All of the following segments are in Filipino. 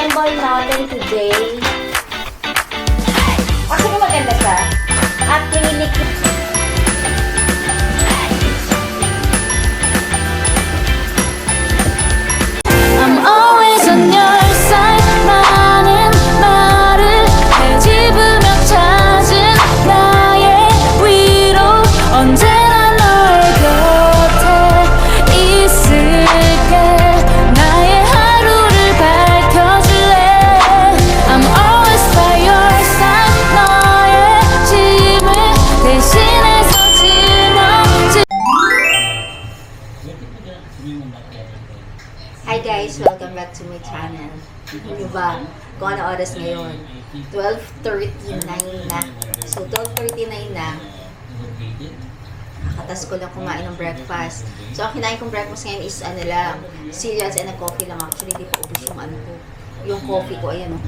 symbol natin today. Actually, maganda siya. At hinilik. I'm always on your side. 많은 말을 헤집으며 찾은 나의 위로 언제나 너의 곁에 있을게. 나의 하루를 밝혀줄래. I'm always by your side. 너의 짐을 대신해서 짊어질. Hi guys! Welcome back to my channel. Ano ba? Kung ano oras ngayon? 12:39 na. So, 12:39 na. Kakatas ko lang kumain ng breakfast. So, ang kinain kong breakfast ngayon is ano lang, cereals and a coffee lang. Actually, di pa ubos yung ano ko. Yung coffee ko, ayan o.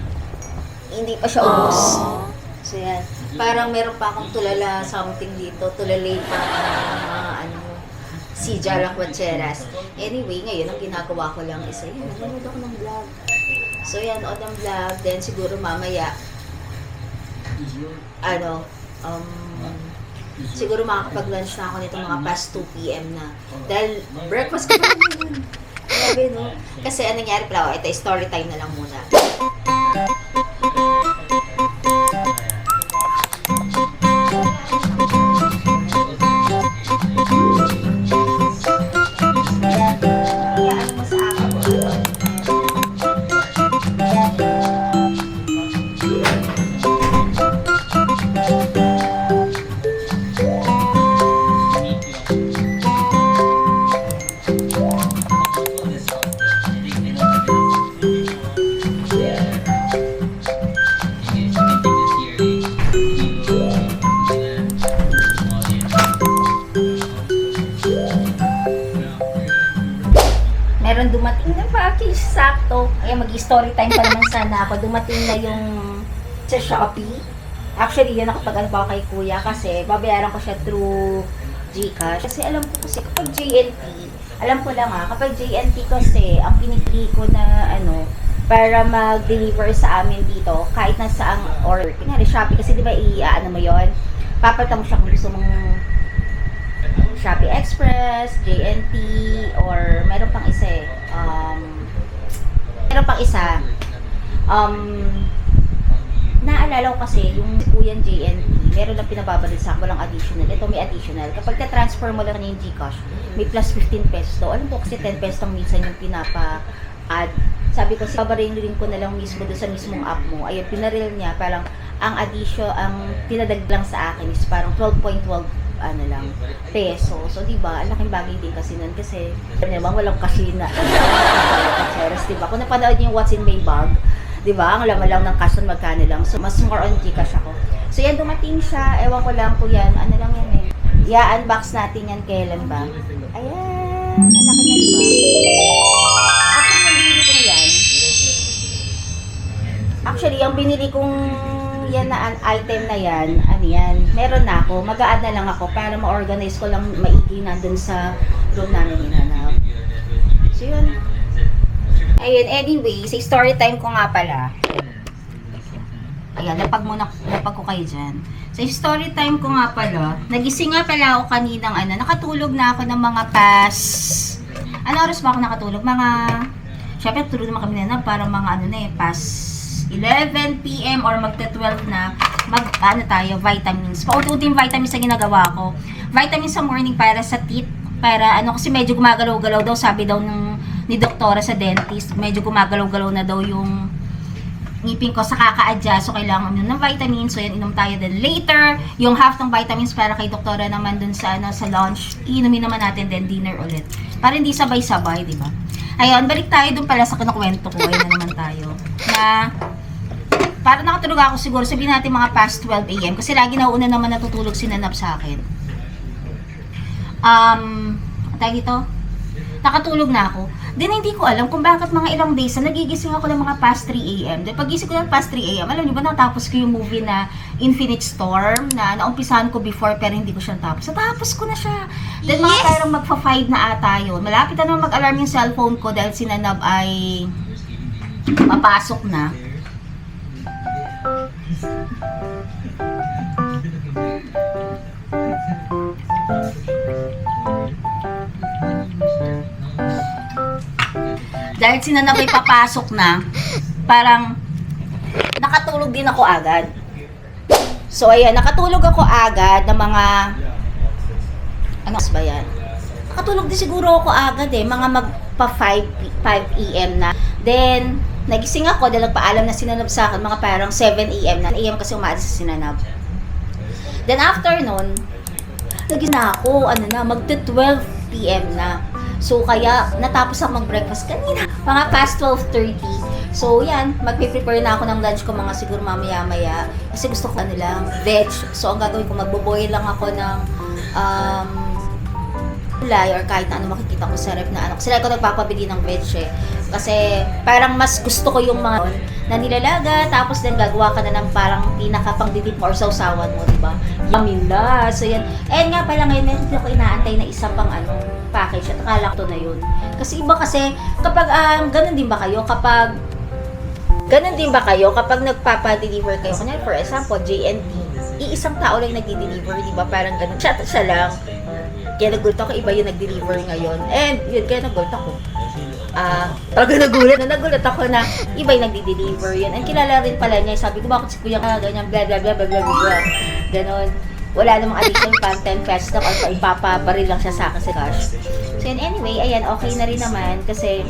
Hindi pa siya ubos. So, yan. Parang meron pa akong tulala something dito. Tulalay pa ano, si Jara Quacheras. Anyway, ngayon ang ginagawa ko lang is, ayun, nanonood ako ng vlog. So, yan, nood ng vlog. Then, siguro mamaya, siguro makakapag-lunch na ako nito mga past 2 p.m. na. Dahil, breakfast ko pa yun. Grabe, no? Kasi, anong nangyari pala, ito, story time na lang muna. Hayaan mo sa akin. Meron dumating na package, sakto. Ayan, mag-story time pa naman sana ako. Dumating na yung sa Shopee. Actually, yun nakapag-ano pa ako kay kuya kasi babayaran ko siya through GCash. Kasi alam ko kasi kapag JNT, alam ko lang kapag JNT kasi, ang pinipili ko na para mag-deliver sa amin dito, kahit na saang order. Kunyari, Shopee kasi di ba ano mo yun? Papalta mo siya kung gusto mong Shopee Express, JNT, or meron pang isa naalala ko kasi yung kuyang JNT, meron lang pinababalik sa akin, walang additional. Ito may additional. Kapag ka-transfer mo lang yung Gcash, may plus 15 pesos to. Alam ko kasi 10 pesos lang minsan yung pinapa-add. Sabi ko, babarin ko na lang mismo doon sa mismong app mo. Ayun, pinaril niya, parang ang pinadag lang sa akin is parang 12.12 peso. So, di ba, ang laking bagay din kasi nun. Kasi, naman, walang cash na. Di ba? Kung napanood niyo yung What's in My Bag, di ba, ang laman lang ng cash nun magkano lang. So, mas more on Gcash ako. So, yan, dumating siya. Ewan ko lang po yan. Ano lang yan i-unbox natin yan kailan ba? Ayan. Ang laki niya, di ba? Actually, yung binili kong yan na item na yan, meron na ako. Mag-a-add na lang ako para ma-organize ko lang maigi na dun sa room namin hinanap. So, yun. Ayun, anyway, sa story time ko nga pala. Ayan, napag ko kayo dyan. Sa story time ko nga pala, nagising nga pala ako kaninang nakatulog na ako ng mga ano oras ba ako nakatulog? Syempre, tulog naman kami na para mga past 11 p.m. or magta-12 na tayo, vitamins. Pauti-uti yung vitamins na ginagawa ko. Vitamins sa morning para sa teeth, para kasi medyo gumagalaw-galaw daw, sabi daw ni doktora sa dentist, medyo gumagalaw-galaw na daw yung ngipin ko sa kaka-adjust, so kailangan uminom ng vitamins. So yan, inom tayo din later. Yung half ng vitamins para kay doktora naman dun sa lunch, inumin naman natin din dinner ulit. Para hindi sabay-sabay, di ba? Ayun, balik tayo dun pala sa kinukwento ko. Ayun na naman tayo. Para nakatulog ako siguro, sabihin natin mga past 12 a.m. Kasi lagi nauuna naman natutulog si Nanap sa akin. Tayo dito, nakatulog na ako. Then hindi ko alam kung bakit mga ilang days na nagigising ako ng mga past 3 a.m. Then pagising ko ng past 3 a.m. Alam niyo ba, natapos ko yung movie na Infinite Storm na naumpisahan ko before pero hindi ko siya natapos. Natapos ko na siya. Then mga parang magpa-5 na ata yun. Malapit na naman mag-alarm yung cellphone ko dahil si Nanab ay papasok na. Dahil sinanabay papasok na, parang nakatulog din ako agad. So ayan, nakatulog ako agad ng mga ano ba yan? Nakatulog din siguro ako agad mga magpa 5 AM na. Then nagising ako dahil nagpaalam na sinanab sa akin mga parang 7 AM na. AM kasi umaalis sa sinanab. Then after nun, nagising na ako, magta 12 PM na. So, kaya, natapos ako mag-breakfast kanina. Mga past 12:30. So, yan. Magpe-prepare na ako ng lunch ko mga siguro mamaya-maya. Kasi gusto ko veg. So, ang gagawin ko, magbo-boil lang ako ng gulay or kahit na ano makikita ko sa ref na ano. Kasi like ko nagpapabili ng veg Kasi, parang mas gusto ko yung mga na nilalaga, tapos then gagawa ka na ng parang pinaka-pang-didip mo or sausawan mo, diba? Yummy la. So, yan. And nga pala ngayon, meron ako inaantay na isa pang package at akala ko na yun. Kasi iba kasi, kapag, ganun din ba kayo? Kapag nagpapa-deliver kayo, kunyari for example, J&T, iisang tao lang nagdi-deliver, di ba? Parang ganun. Siya lang. Kaya nagulat ako, iba yung nag-deliver ngayon. And, yun, kaya nagulat ako. Talaga nagulat ako na iba yung nagdi-deliver yun. And kilala rin pala niya, sabi ko, bakit si kuya ka ganyan, blah, blah, blah, blah, blah, blah. Ganon. Wala namang additional content pesos na kasi ipapabaril lang siya sa akin sa cash. So yun, anyway, ayan, okay na rin naman kasi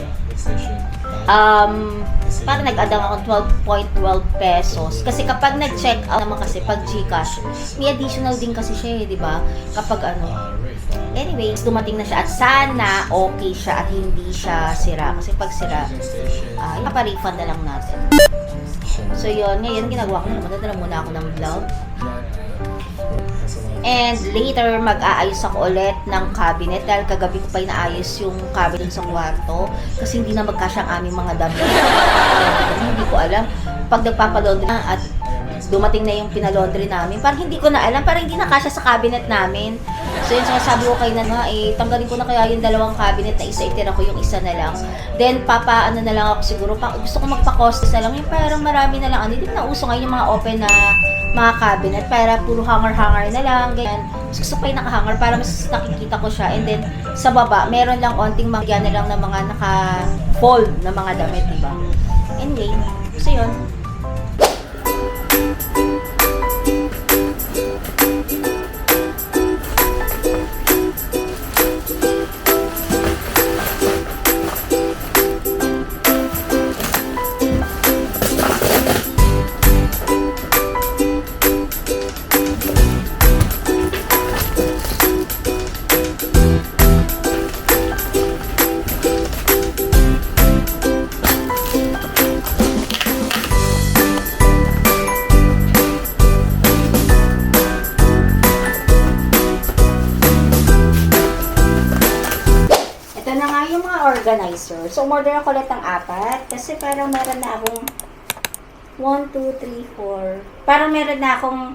parang nag-adang ako 12.12 pesos. Kasi kapag nag-check out naman kasi pag GCash, may additional din kasi siya di ba? Kapag Anyway, dumating na siya at sana okay siya at hindi siya sira. Kasi pag sira, ipapa-refund na lang natin. So yun, ngayon ginagawa ko na naman. Dadala muna ako ng vlog. And later, mag-aayos ako ulit ng cabinet dahil kagabi ko pa inaayos yung cabinet sa kwarto kasi hindi na magkasya ang aming mga damit. Hindi ko alam. Pag nagpapalaundry na at dumating na yung pinalaundry namin, parang hindi ko na alam, parang hindi na kasya sa cabinet namin. So yun, sabi ko kayo na tanggalin ko na kaya yung dalawang cabinet na isa, itira ko yung isa na lang. Then, na lang ako siguro, gusto ko magpa-costes na lang, yung parang marami na lang, hindi na uso ngayon yung mga open na mga cabinet, para puro hanger-hanger na lang, ganyan. Gusto ko yung naka-hanger para mas nakikita ko siya. And then, sa baba, meron lang onting magyan na lang ng mga naka-fold na mga damit, diba? Anyway, so yun. Organizer. So, umorder ako ulit ng 4 kasi parang meron na akong 1, 2, 3, 4. Parang meron na akong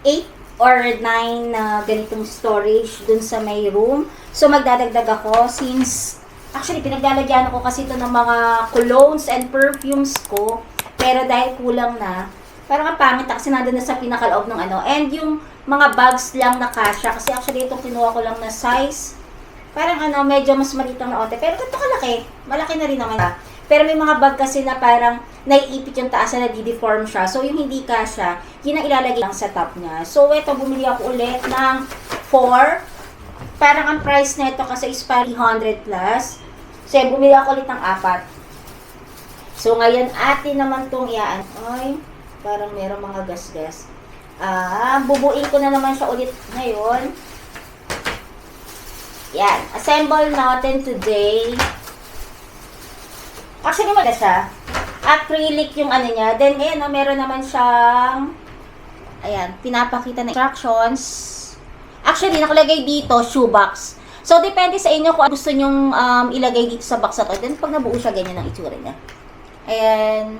8 or 9 na ganitong storage dun sa may room. So, magdadagdag ako since actually, pinaglalagyan ako kasi ito ng mga colognes and perfumes ko. Pero dahil kulang na, parang ang pangit kasi nandun na sa pinakaloob ng And yung mga bags lang na kasya kasi actually itong kinuha ko lang na size parang medyo mas malitang na ote. Pero ganito kalaki. Malaki na rin naman. Pero may mga bag kasi na parang naiipit yung taas na nadi-deform siya. So, yung hindi kasya, yun ang ilalagay lang sa top niya. So, ito, bumili ako ulit ng 4. Parang ang price na ito kasi is 300 plus. So, bumili ako ulit ng 4. So, ngayon, atin naman itong iyaan. Ay, parang merong mga gas-gas. Bubuin ko na naman siya ulit ngayon. Yan. Assemble natin today. Actually, wala siya. Acrylic yung niya. Then, ngayon, meron naman siyang ayan, pinapakita na instructions. Actually, nakalagay dito, shoebox. So, depende sa inyo kung gusto nyong ilagay dito sa box na to. Then, pag nabuo siya, ganyan ang itsura niya. Ayan.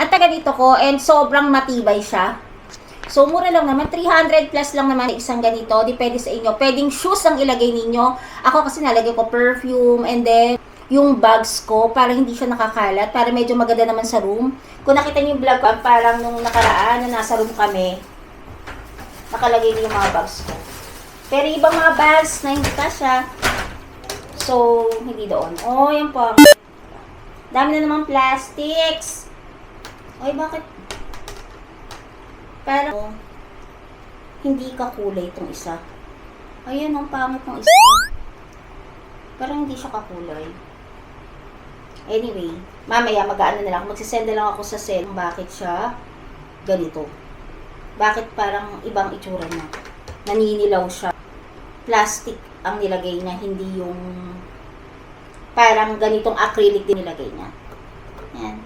Ang taga dito ko, and sobrang matibay siya. So, mura lang naman. 300 plus lang naman isang ganito. Depende sa inyo. Pwedeng shoes ang ilagay ninyo. Ako kasi nalagay ko perfume and then yung bags ko para hindi siya nakakalat, para medyo maganda naman sa room. Kung nakita niyo yung vlog ko, parang nung nakaraan na nasa room kami, nakalagay din yung mga bags ko. Pero ibang mga bags na hindi kasya, so hindi doon. Oh, yan po. Dami na namang plastics. Oy, bakit? Parang hindi kakulay itong isa. Ayan, ang pangit ng isa. Parang hindi siya kakulay. Anyway, mamaya mag-aano na lang. Magsisend na lang ako sa send kung bakit siya ganito. Bakit parang ibang itsura niya. Naninilaw siya. Plastic ang nilagay niya, hindi yung parang ganitong acrylic din nilagay niya. Yan.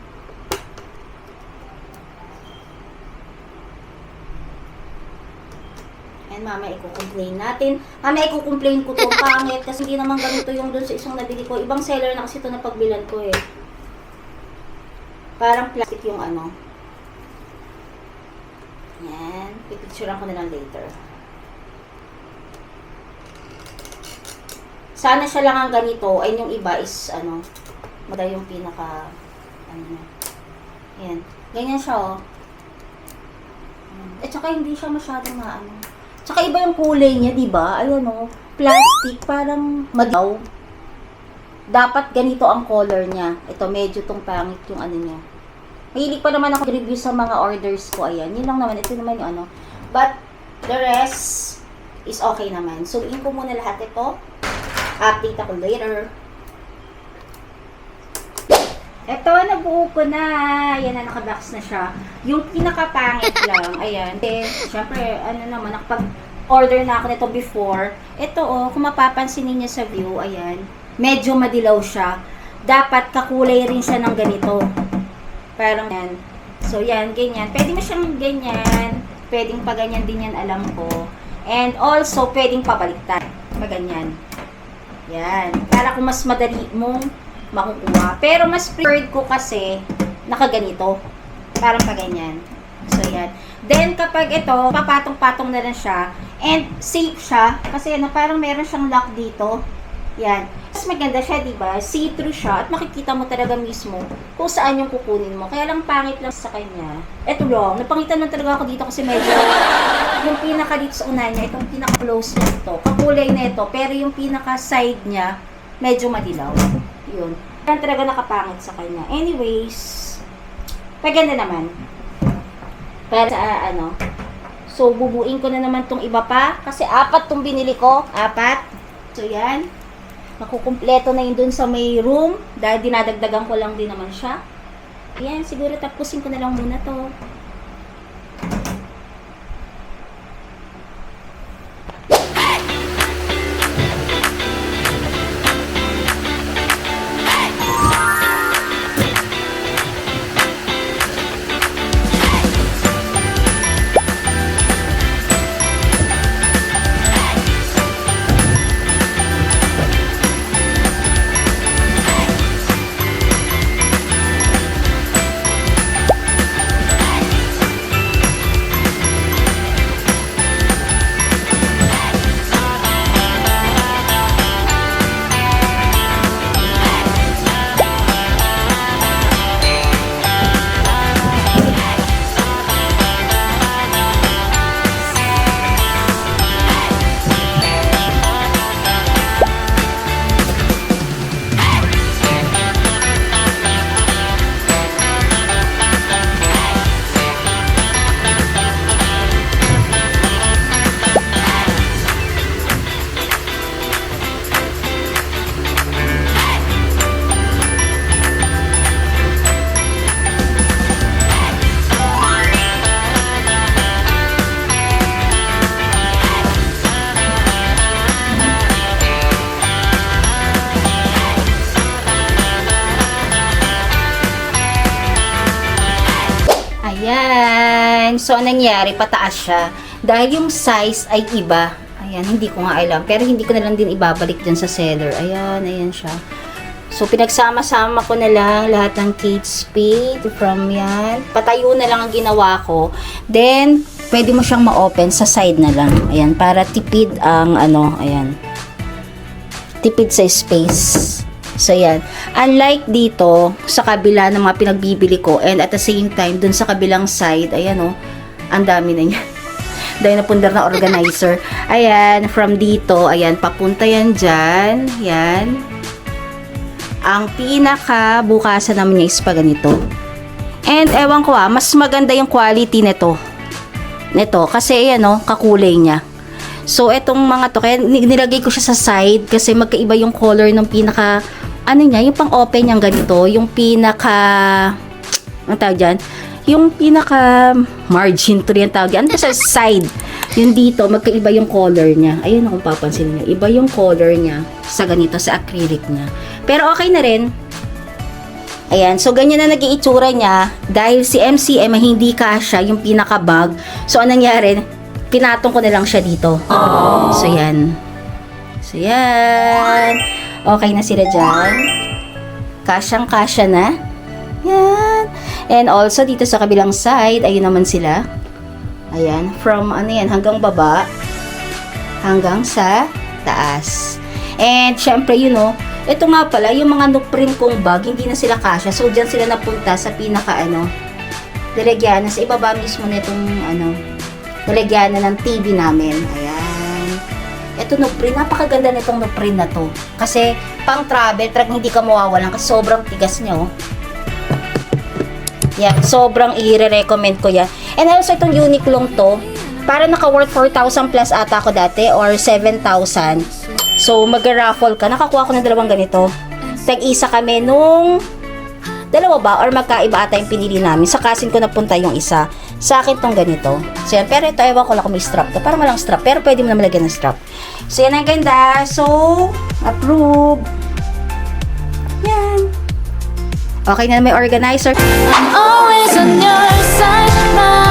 And mamaya i-complain natin. Mamaya i-complain ko to pangit kasi hindi naman ganito yung dun sa isang nabili ko. Ibang seller na kasi ito na pagbilan ko eh. Parang plastic yung ano. Yan. Pipicturean ko na lang later. Sana siya lang ang ganito. Ay yung iba is ano. Mada yung pinaka ano niya. Yan. Ganyan siya oh. At saka hindi siya masyadong maano. Tsaka iba yung kulay niya, di ba? Ayun oh, plastic, parang madilaw. Dapat ganito ang color niya. Ito, medyo tong pangit yung ano niya. Mahilig pa naman ako review sa mga orders ko. Ayan, yun lang naman. Ito naman yung ano. But, the rest is okay naman. So, in ko muna lahat ito. Update ako later. Ito, nabuo ko na. Ayan na, nakabox na siya. Yung pinakapangit lang, ayan. Eh, syempre, ano naman, nakapag-order na ako nito before. Ito, oh, kung mapapansin niyo sa view, ayan. Medyo madilaw siya. Dapat kakulay rin siya ng ganito. Parang yan. So, yan, ganyan. Pwede mo siyang ganyan. Pwedeng pa ganyan din yan, alam ko. And also, pwedeng pabaliktad. Paganyan. Yan. Para kung mas madali mong makukuha. Pero mas preferred ko kasi nakaganito. Parang pa ganyan. So, yan. Then, kapag ito, papatong-patong na rin siya. And safe siya. Kasi ano, parang meron siyang lock dito. Yan. Mas maganda siya, diba? See-through siya. At makikita mo talaga mismo kung saan yung kukunin mo. Kaya lang pangit lang sa kanya. Ito lang. Napangitan lang talaga ako dito kasi medyo yung pinaka dito sa unahan niya, itong pinaka-close niya ito. Kakulay na ito. Pero yung pinaka-side niya, medyo madilaw. Yun. Yan talaga nakapangit sa kanya. Anyways, maganda naman. Pero sa ano, so bubuin ko na naman tong iba pa. Kasi 4 tong binili ko. 4. So yan. Makukumpleto na yun dun sa may room. Dahil dinadagdagan ko lang din naman siya. Ayan, siguro tapusin ko na lang muna to. Ayan. So, anong nangyari? Pataas siya. Dahil yung size ay iba. Ayan, hindi ko nga alam. Pero hindi ko na lang din ibabalik dyan sa seller. Ayan, ayan siya. So, pinagsama-sama ko na lang lahat ng Kate Spade from yan. Patayo na lang ang ginawa ko. Then, pwede mo siyang ma-open sa side na lang. Ayan, para tipid ang ano, ayan. Tipid sa space. So, yan. Unlike dito, sa kabila ng mga pinagbibili ko, and at the same time, dun sa kabilang side, ayan o, ang dami na yan. Dahil napundar na organizer. Ayan, from dito, ayan, papunta yan dyan. Yan. Ang pinaka bukasan naman niya is pa ganito. And ewan ko mas maganda yung quality nito. Kasi ayan o, kakulay niya. So, etong mga to, kaya nilagay ko siya sa side kasi magkaiba yung color ng pinaka, ano niya, yung pang-open niyang ganito, yung pinaka, ang tawag dyan, yung pinaka margin to yung tawag dyan, ano sa side, yung dito, magkaiba yung color niya. Ayun kung papansin niyo, iba yung color niya sa ganito, sa acrylic niya. Pero okay na rin. Ayan, so ganyan na naging itsura niya dahil si MCM ay hindi kasya yung pinaka-bag. So, anong nangyari? Pinatong ko na lang siya dito. So, yan. So, yan. Okay na sila dyan. Kasyang-kasya na. Yan. And also, dito sa kabilang side, ayun naman sila. Ayan. From, ano yan, hanggang baba. Hanggang sa taas. And, syempre, ito nga pala, yung mga no-print kong bag, hindi na sila kasya. So, dyan sila napunta sa pinaka, lalagyan na sa ibaba mismo na itong, lalagyan na ng TV namin. Ayan. Ito no-print. Napakaganda nitong no-print na to. Kasi, pang travel, hindi ka mawawalan kasi sobrang tigas niya, Yan. Sobrang i-recommend ko yan. And also, itong Uniqlo to, para naka-worth 4,000 plus ata ako dati or 7,000. So, mag-raffle ka. Nakakuha ko ng dalawang ganito. Tag-isa kami nung dalawa ba? Or magkaiba ata yung pinili namin. Sa kasin ko napunta yung isa. Sa akin tong ganito. So, yan. Pero ito, ewan ko lang kung may strap to. Parang walang strap. Pero pwede mo na malagyan ng strap. So, yan ang ganda. So, approve. Yan. Okay na may organizer. I'm always on your side.